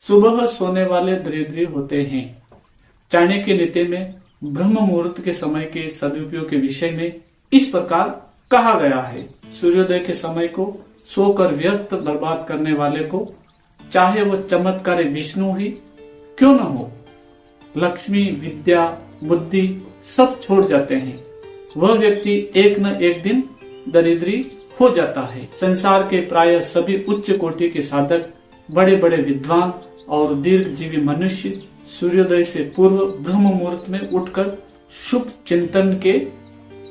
सुबह सोने वाले दरिद्री होते हैं। चाणक्य नीति में ब्रह्म मुहूर्त के समय के सदुपयोग के विषय में इस प्रकार कहा गया है। सूर्योदय के समय को सोकर व्यर्थ बर्बाद करने वाले को, चाहे वो चमत्कारी विष्णु ही क्यों न हो, लक्ष्मी, विद्या, बुद्धि सब छोड़ जाते हैं। वह व्यक्ति एक न एक दिन दरिद्री हो जाता है। संसार के प्राय सभी उच्च कोटि के साधक, बड़े बड़े विद्वान और दीर्घजीवी मनुष्य सूर्योदय से पूर्व ब्रह्म मुहूर्त में उठकर शुभ चिंतन के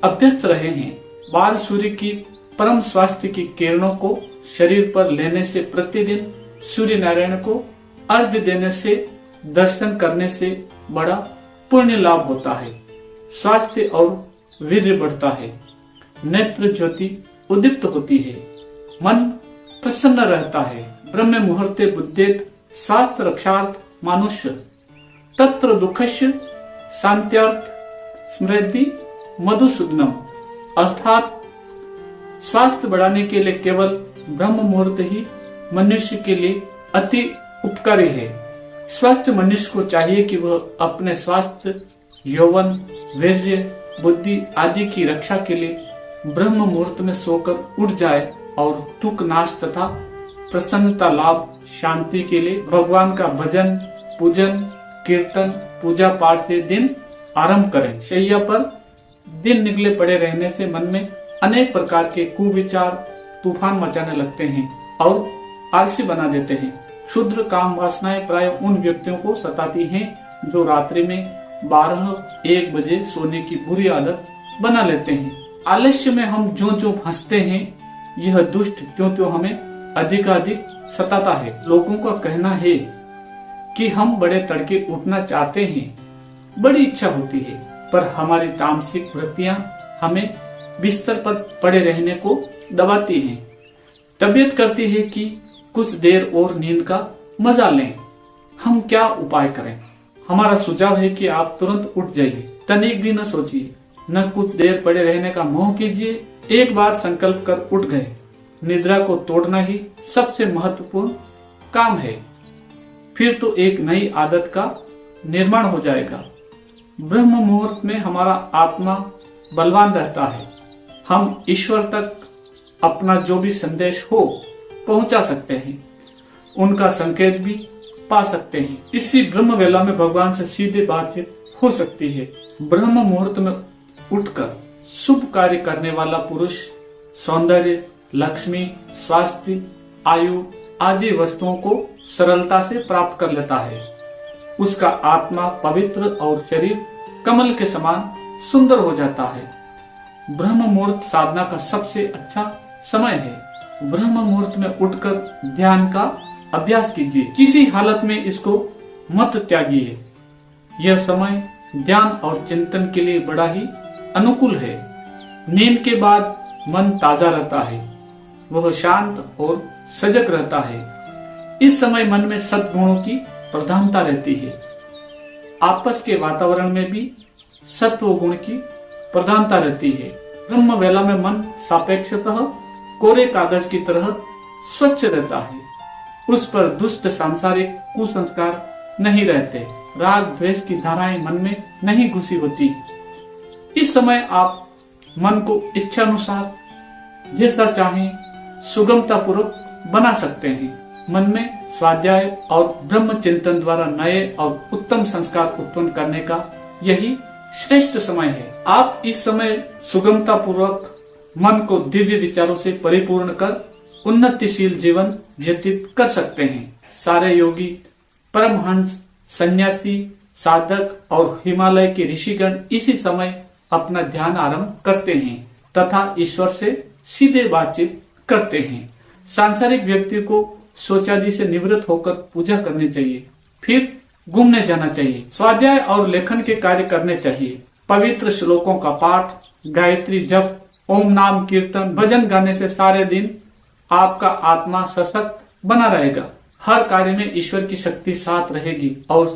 अभ्यस्त रहे हैं। बाल सूर्य की परम स्वास्थ्य की किरणों को शरीर पर लेने से, प्रतिदिन सूर्य नारायण को अर्घ्य देने से, दर्शन करने से बड़ा पुण्य लाभ होता है। स्वास्थ्य और वीर्य बढ़ता है, नेत्र ज्योति उदीप्त होती है, मन प्रसन्न रहता है। ब्रह्म मुहूर्ते बुद्धेत स्वास्थ्य रक्षार्थ मानुष्य तत्र दुःखस्य शांत्यर्थ स्मृति मधुसूदनम। अर्थात स्वास्थ्य बढ़ाने के लिए केवल ब्रह्म मुहूर्त ही मनुष्य के लिए अति उपकारी है। स्वस्थ मनुष्य को चाहिए कि वह अपने स्वास्थ्य, यौवन, वीर्य, बुद्धि आदि की रक्षा के लिए ब्रह्म मुहूर्त में सोकर उठ जाए और दुख नाश तथा प्रसन्नता लाभ, शांति के लिए भगवान का भजन, पूजन, कीर्तन, पूजा पाठ से दिन आरंभ करें। शैया पर दिन निकले पड़े रहने से मन में अनेक प्रकार के कुविचार तूफान मचाने लगते हैं और आलसी बना देते हैं। क्षुद्र काम वासनाएं प्राय उन व्यक्तियों को सताती हैं जो रात्रि में 12-1 बजे सोने की बुरी आदत बना लेते हैं। आलस्य में हम जो फंसते हैं, यह दुष्ट त्यों हमें अधिकाधिक सताता है। लोगों का कहना है कि हम बड़े तड़के उठना चाहते हैं, बड़ी इच्छा होती है, पर हमारी तामसिक वृत्तियां हमें बिस्तर पर पड़े रहने को दबाती हैं। तबीयत करती है कि कुछ देर और नींद का मजा लें। हम क्या उपाय करें? हमारा सुझाव है कि आप तुरंत उठ जाइए, तनिक भी न सोचिए, न कुछ देर पड़े रहने का मोह कीजिए। एक बार संकल्प कर उठ गए, निद्रा को तोड़ना ही सबसे महत्वपूर्ण काम है। फिर तो एक नई आदत का निर्माण हो जाएगा। ब्रह्म मुहूर्त में हमारा आत्मा बलवान रहता है। हम ईश्वर तक अपना जो भी संदेश हो पहुंचा सकते हैं, उनका संकेत भी पा सकते हैं। इसी ब्रह्म वेला में भगवान से सीधे बातचीत हो सकती है। ब्रह्म मुहूर्त में उठकर शुभ कार्य करने वाला पुरुष सौंदर्य, लक्ष्मी, स्वास्थ्य, आयु आदि वस्तुओं को सरलता से प्राप्त कर लेता है। उसका आत्मा पवित्र और शरीर कमल के समान सुंदर हो जाता है। ब्रह्म मुहूर्त साधना का सबसे अच्छा समय है। ब्रह्म मुहूर्त में उठकर ध्यान का अभ्यास कीजिए। किसी हालत में इसको मत त्यागिए। यह समय ध्यान और चिंतन के लिए बड़ा ही अनुकूल है। नींद के बाद मन ताजा रहता है, वह शांत और सजग रहता है। इस समय मन में सद्गुणों की प्रधानता रहती है। आपस के वातावरण में भी सत्व गुण की प्रधानता रहती है। ब्रह्म वेला में मन सापेक्षतः कोरे कागज की तरह स्वच्छ रहता है। उस पर दुष्ट सांसारिक कुसंस्कार नहीं रहते। राग द्वेष की धाराएं मन में नहीं घुसी होती। इस समय आप मन को इच्छानुसार जैसा चाहें सुगमता पूर्वक बना सकते हैं। मन में स्वाध्याय और ब्रह्म चिंतन द्वारा नए और उत्तम संस्कार उत्पन्न करने का यही श्रेष्ठ समय है। आप इस समय सुगमता पूर्वक मन को दिव्य विचारों से परिपूर्ण कर उन्नतिशील जीवन व्यतीत कर सकते हैं। सारे योगी, परमहंस, सन्यासी, साधक और हिमालय के ऋषिगण इसी समय अपना ध्यान आरंभ करते हैं तथा ईश्वर से सीधे बातचीत करते हैं। सांसारिक व्यक्ति को शौचादि से निवृत्त होकर पूजा करनी चाहिए, फिर घूमने जाना चाहिए, स्वाध्याय और लेखन के कार्य करने चाहिए। पवित्र श्लोकों का पाठ, गायत्री जप, ओम नाम कीर्तन, भजन गाने से सारे दिन आपका आत्मा सशक्त बना रहेगा। हर कार्य में ईश्वर की शक्ति साथ रहेगी और